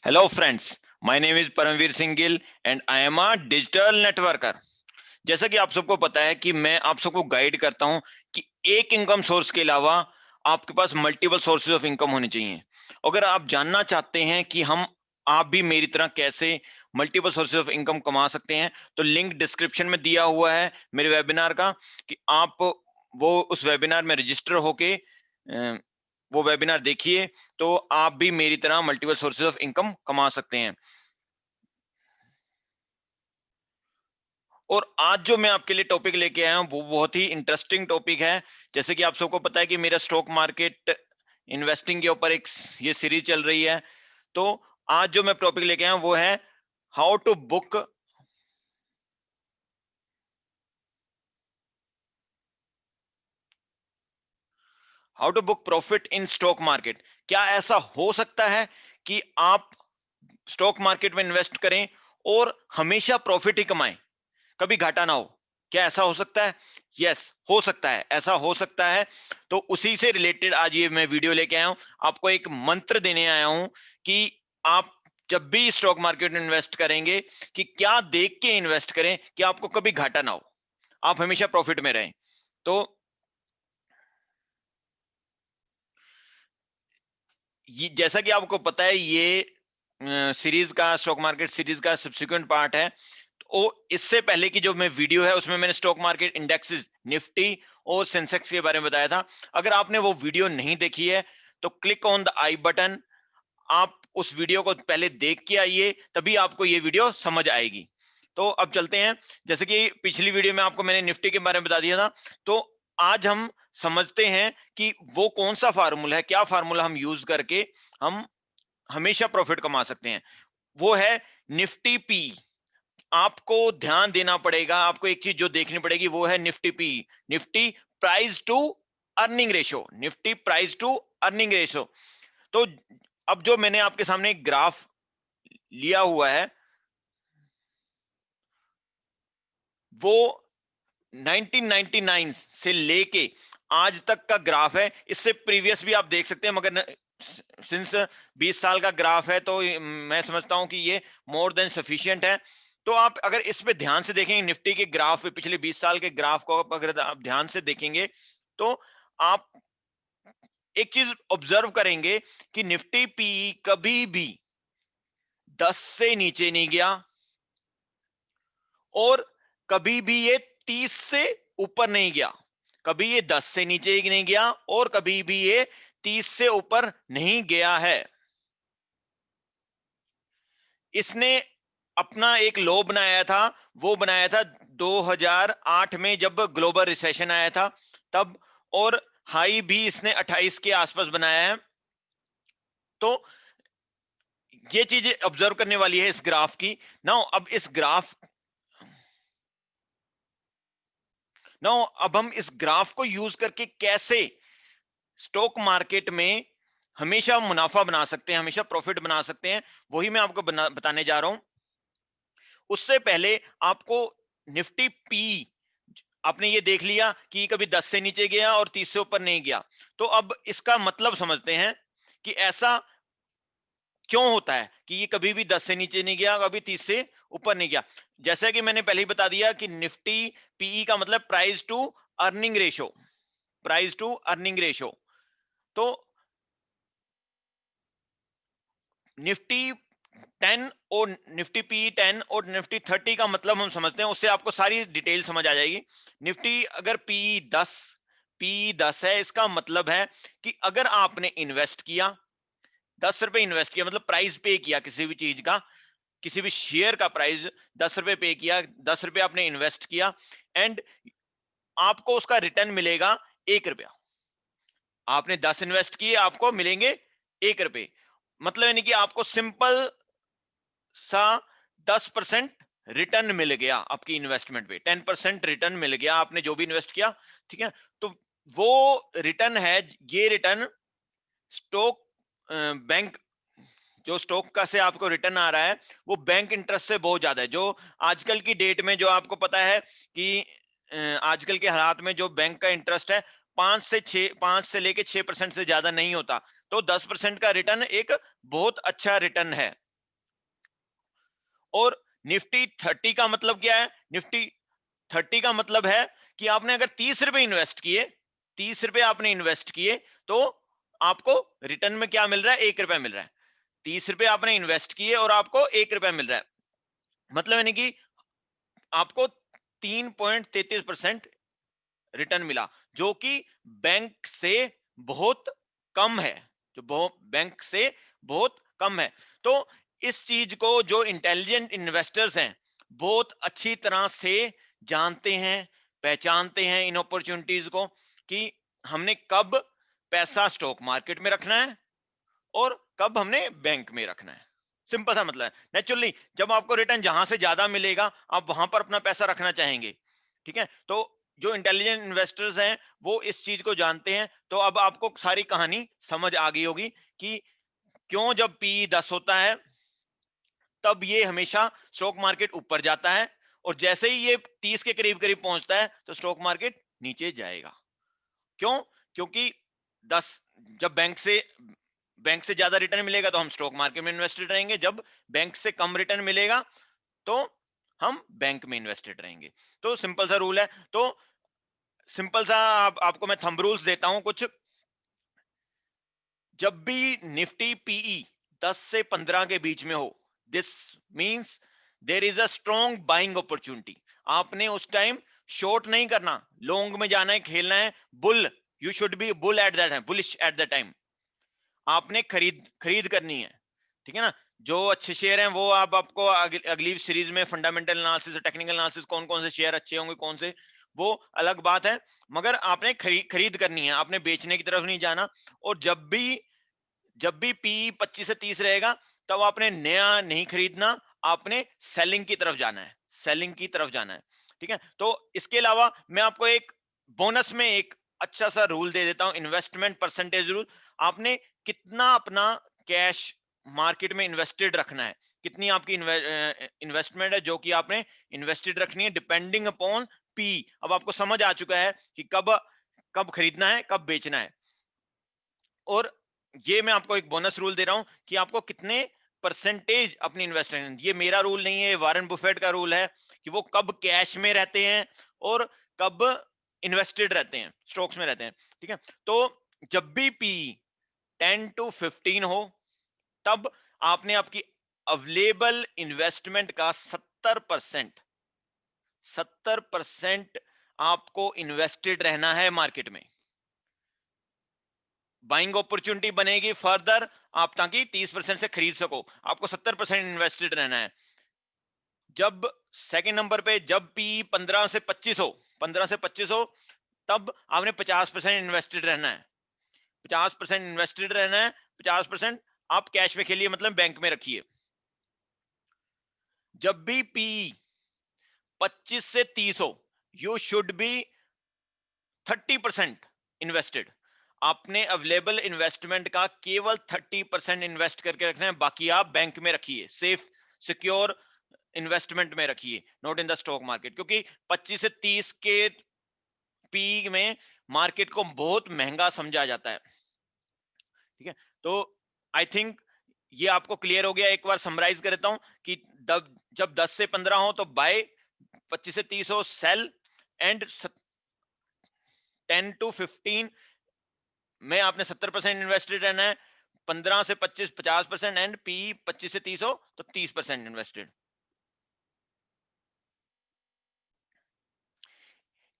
Hello friends, my name is Paramvir Singh Gill and I am a digital networker। जैसा कि आप सबको पता है कि मैं आप सबको गाइड करता हूं कि एक इनकम सोर्स के अलावा आपके पास मल्टीपल सोर्सेज ऑफ इनकम होने चाहिए। अगर आप जानना चाहते हैं कि आप भी मेरी तरह कैसे मल्टीपल सोर्सेज ऑफ इनकम कमा सकते हैं, तो लिंक डिस्क्रिप्शन में दिया हुआ है मेरे वेबिनार का कि आप वो उस वेबिनार में रजिस्टर होके वो वेबिनार देखिए, तो आप भी मेरी तरह मल्टीपल सोर्सेज ऑफ इनकम कमा सकते हैं। और आज जो मैं आपके लिए टॉपिक लेके आया हूं वो बहुत ही इंटरेस्टिंग टॉपिक है। जैसे कि आप सबको पता है कि मेरा स्टॉक मार्केट इन्वेस्टिंग के ऊपर एक ये सीरीज चल रही है। तो आज जो मैं टॉपिक लेके आया हूं वो है how to book how to book profit in stock market. क्या ऐसा हो सकता है कि आप स्टॉक मार्केट में इन्वेस्ट करें और हमेशा प्रॉफिट ही कमाएं, कभी घाटा ना हो? क्या ऐसा हो सकता है? यस, हो सकता है, ऐसा हो सकता है। तो उसी से रिलेटेड आज ये मैं वीडियो लेके आया हूं। आपको एक मंत्र देने आया हूं कि आप जब भी स्टॉक मार्केट में इन्वेस्ट करेंगे कि क्या देख के इन्वेस्ट करें कि आपको कभी घाटा ना हो, आप हमेशा प्रॉफिट में रहें। तो ये जैसा कि आपको पता है, ये सीरीज का स्टॉक मार्केट सीरीज का सब्सिक्वेंट पार्ट है। तो इससे पहले की जो मैं वीडियो है उसमें मैंने स्टॉक मार्केट इंडेक्सेस निफ्टी और सेंसेक्स के बारे में बताया था। अगर आपने वो वीडियो नहीं देखी है तो click on the I button, आप उस वीडियो को पहले देख के आइए, तभी आपको ये वीडियो समझ आएगी। तो अब चलते हैं। जैसे कि पिछली वीडियो में आपको मैंने निफ्टी के बारे में बता दिया था, तो आज हम समझते हैं कि वो कौन सा फार्मूला है, क्या फार्मूला हम यूज करके हम हमेशा प्रॉफिट कमा सकते हैं। वो है निफ्टी पी। आपको ध्यान देना पड़ेगा, आपको एक चीज जो देखनी पड़ेगी वो है Nifty P, Nifty price to earning ratio, Nifty price to earning ratio. तो अब जो मैंने आपके सामने एक ग्राफ लिया हुआ है वो 1999 से लेके आज तक का ग्राफ है। इससे प्रीवियस भी आप देख सकते हैं, मगर सिंस 20 साल का ग्राफ है तो मैं समझता हूं कि ये मोर देन सफिशिएंट है। तो आप अगर इस पे ध्यान से देखेंगे, निफ्टी के ग्राफ पे पिछले 20 साल के ग्राफ को अगर आप ध्यान से देखेंगे तो आप एक चीज ऑब्जर्व करेंगे कि निफ्टी पी कभी भी 10 से नीचे नहीं गया और कभी भी ये 30 से ऊपर नहीं गया। कभी ये 10 से नीचे नहीं गया और कभी भी ये 30 से ऊपर नहीं गया है। इसने अपना एक लो बनाया था, वो बनाया था 2008 में जब ग्लोबल रिसेशन आया था तब, और हाई भी इसने 28 के आसपास बनाया है। तो ये चीजें ऑब्जर्व करने वाली है इस ग्राफ की। नाउ अब हम इस ग्राफ को यूज करके कैसे स्टॉक मार्केट में हमेशा मुनाफा बना सकते हैं, हमेशा प्रॉफिट बना सकते हैं, वही मैं आपको बताने जा रहा हूं। उससे पहले आपको निफ्टी पी, आपने ये देख लिया कि कभी 10 से नीचे गया और 30 से ऊपर नहीं गया। तो अब इसका मतलब समझते हैं कि ऐसा क्यों होता है कि ये कभी भी 10 से नीचे नहीं गया, कभी 30 से ऊपर नहीं गया। जैसा कि मैंने पहले ही बता दिया कि निफ्टी पीई का मतलब price to earning ratio, price to earning ratio. तो निफ्टी 10 और निफ्टी पी 10 और निफ्टी 30 का मतलब हम समझते हैं, उससे आपको सारी डिटेल समझ आ जाएगी। निफ्टी अगर पी 10 है, इसका मतलब है कि अगर आपने इन्वेस्ट किया, 10 रुपए इन्वेस्ट किया, मतलब प्राइस पे किया किसी भी चीज का, किसी भी शेयर का प्राइस 10 रुपए पे किया, 10 रुपए आपने इन्वेस्ट किया एंड आपको उसका रिटर्न मिलेगा 1 रुपया। आपने 10 इन्वेस्ट किए, आपको मिलेंगे 1 रुपए। मतलब यानी कि आपको सिंपल सा 10% रिटर्न मिल गया आपकी इन्वेस्टमेंट पे, 10% रिटर्न मिल गया आपने जो भी इन्वेस्ट किया। ठीक है, तो वो रिटर्न है, ये रिटर्न स्टॉक बैंक, जो स्टॉक का से आपको रिटर्न आ रहा है वो बैंक इंटरेस्ट से बहुत ज्यादा है। जो आजकल की डेट में जो आपको पता है कि आजकल के हालात में जो बैंक का इंटरेस्ट है 5 से लेके 6% से ज्यादा नहीं होता। तो 10% का रिटर्न एक बहुत अच्छा रिटर्न है। और निफ्टी 30 का मतलब क्या है? निफ्टी 30 का मतलब है कि आपने अगर 30 रुपए इन्वेस्ट किए, 30 रुपए आपने इन्वेस्ट किए, तो आपको रिटर्न में क्या मिल रहा है? 1 रुपया मिल रहा है। 30 रुपए आपने इन्वेस्ट किए और आपको 1 रुपया मिल रहा है, मतलब यानी कि आपको 3.33% रिटर्न मिला, जो कि बैंक से बहुत कम है, जो बैंक से बहुत कम है। तो इस चीज को जो इंटेलिजेंट इन्वेस्टर्स हैं बहुत अच्छी तरह से जानते हैं, पहचानते हैं इन अपॉर्चुनिटीज को, कि हमने कब पैसा स्टॉक मार्केट में रखना है और कब हमने बैंक में रखना है। सिंपल सा मतलब है। नेचुरली जब आपको रिटर्न जहां से ज्यादा मिलेगा आप वहां पर अपना पैसा रखना चाहेंगे, ठीक है। तो जो इंटेलिजेंट इन्वेस्टर्स हैं वो इस चीज को जानते हैं। तो अब आपको सारी कहानी समझ आ गई होगी कि क्यों जब पी 10 होता है तब ये हमेशा स्टॉक मार्केट ऊपर जाता है, और जैसे ही ये 30 के करीब करीब पहुंचता है तो स्टॉक मार्केट नीचे जाएगा। क्यों? क्योंकि 10, जब बैंक से ज्यादा रिटर्न मिलेगा तो हम स्टॉक मार्केट में इन्वेस्टेड रहेंगे, जब बैंक से कम रिटर्न मिलेगा तो हम बैंक में इन्वेस्टेड रहेंगे। तो सिंपल सा रूल है। तो सिंपल सा आपको मैं थंब रूल्स देता हूं कुछ। जब भी निफ्टी पीई 10 से 15 के बीच में हो, this means there is a strong buying opportunity. आपने उस टाइम शॉर्ट नहीं करना, लॉन्ग में जाना है, खेलना है, bull, you should be bull at that time, bullish at the time. आपने खरीद करनी है, ठीक है ना। जो अच्छे शेयर हैं वो आपको अगली सीरीज में फंडामेंटल एनालिसिस और टेक्निकल एनालिसिस, कौन कौन से शेयर अच्छे होंगे कौन से, वो अलग बात है, मगर आपने खरीद करनी है, आपने बेचने की तरफ नहीं जाना। और जब भी पी 25 से 30 रहेगा तब आपने नया नहीं खरीदना, आपने सेलिंग की तरफ जाना है, सेलिंग की तरफ जाना है, ठीक है। तो इसके अलावा मैं आपको एक बोनस में एक अच्छा सा रूल दे देता हूं, इन्वेस्टमेंट परसेंटेज रूल। आपने कितना अपना कैश मार्केट में इन्वेस्टेड रखना है, कितनी आपकी इन्वेस्टमेंट है जो कि आपने इन्वेस्टेड रखनी है, डिपेंडिंग अपॉन पी। अब आपको समझ आ चुका है कि कब कब खरीदना है, कब बेचना है। और ये मैं आपको एक बोनस रूल दे रहा हूं कि आपको कितने परसेंटेज अपनी इन्वेस्टमेंट, ये मेरा रूल नहीं है, वारेन बुफेट का रूल है कि वो कब कैश में रहते हैं और कब इन्वेस्टेड रहते हैं, स्टॉक्स में रहते हैं, ठीक है। तो जब भी पी 10 to 15 हो तब आपने आपकी अवेलेबल इन्वेस्टमेंट का 70% आपको इन्वेस्टेड रहना है मार्केट में। बाइंग अपॉर्चुनिटी बनेगी फर्दर आप, ताकि 30% से खरीद सको, आपको 70% इन्वेस्टेड रहना है। जब सेकंड नंबर पे जब पी 15 से 25 हो, 15 से 25 हो, तब आपने 50% इन्वेस्टेड रहना है, 50% इन्वेस्टेड रहना है, 50% आप कैश में खेलिए, मतलब बैंक में रखिए। जब भी पी 25 से 30 हो, यू शुड बी 30% इन्वेस्टेड। आपने अवेलेबल इन्वेस्टमेंट का केवल 30% इन्वेस्ट करके रखना है, बाकी आप बैंक में रखिए, सेफ सिक्योर इन्वेस्टमेंट में रखिए, not in the stock market. क्योंकि 25 से 30 के पी में मार्केट को बहुत महंगा समझा जाता है, ठीक है। तो आई थिंक ये आपको क्लियर हो गया। एक बार समराइज कर देता हूं कि जब 10 से 15 हो तो बाय, 25 से 30 हो सेल, एंड 10 to 15 में आपने 70% इन्वेस्टेड रहना है, 15 से 25 50%, एंड पी 25 से 30 हो तो 30% इन्वेस्टेड।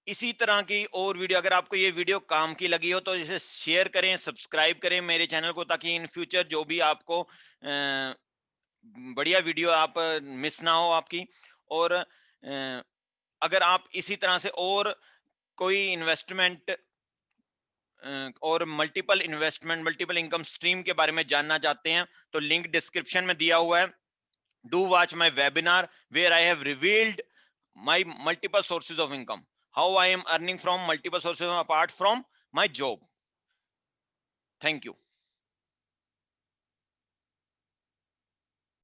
इसी तरह की और वीडियो, अगर आपको ये वीडियो काम की लगी हो तो इसे शेयर करें, सब्सक्राइब करें मेरे चैनल को, ताकि इन फ्यूचर जो भी आपको बढ़िया वीडियो आप मिस ना हो आपकी। और अगर आप इसी तरह से और कोई इन्वेस्टमेंट और मल्टीपल इनकम स्ट्रीम के बारे में जानना चाहते हैं तो लिंक डिस्क्रिप्शन में दिया हुआ है। Do watch my webinar where I have revealed my multiple sources of income, how I am earning from multiple sources apart from my job. Thank you.